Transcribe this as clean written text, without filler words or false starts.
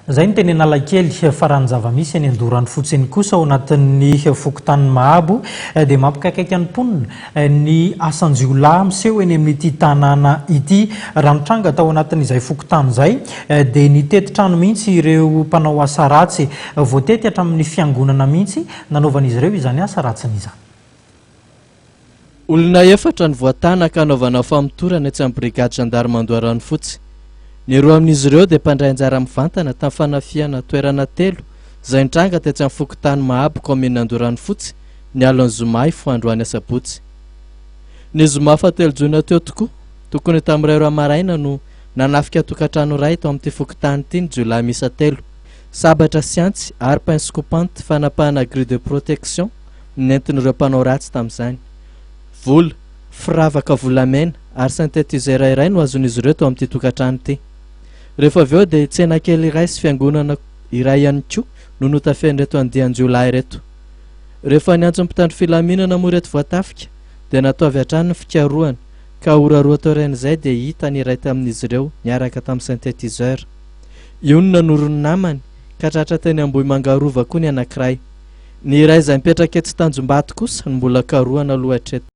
Zay ny teny Analakely farany zava-misy any Andorany fotsiny kosa ao anatin'ny Fokotany Mahabo dia mampikaikaiky ny mponina ny asan-jiolahy miseho eny amin'ity tanàna ity. Raha nitranga tao anatin'izay Fokotany izay dia nitety trano mihitsy ireo mpanao asa ratsy, voatety hatramin'ny fiangonana mihitsy nanaovan'izy ireo izany asa ratsin'izany. Olona efatra ny voatanaka anaovana famotorana etsy amin'ny brigady gendarme Andoharany fotsy. Ny roa amin'izy ireo dia mpandray anjara mivantana tamin'ny fanafiana toerana telo izay nitranga tetsy amin'ny Fokotany Mahabo komina Andoharany fotsy ny alon'ny zoma foandroany asabotsy. Ny zoma fahatelo jona teo tokoa tokony tamin'iray roa maraina no nanafika tokantrano iray tao amin'ity Fokotany ity ny jolahy misa telo. Sabatra siantsy ary pince-coupante fanapahana grille de protection nentin'ireo mpanao ratsy tamin'izany. Vola, firavaka volamena ary synthétiseur iray no azon'izy ireo tao amin'ity tokantrano ity. Rehefa avy eo dia tsena kely iray sy fiangonana iray ihany koa no notafen'ireto andian-jiolahy ireto. Rehefa niantso ny mpitandro filaminana moa ireto voatafika dia natao avy hatrany ny fikarohana ka oraroa tao iren'izay dia hita ny iray tamin'izy ireo niaraka tamin'ny synthétiseur. Io no nanoro ny namany ka tratra teny Ambohimanga Rova koa ny anankiray. Ny iray izay mipetraka etsy Tanjombato kosa no mbola karohana aloha hatreto.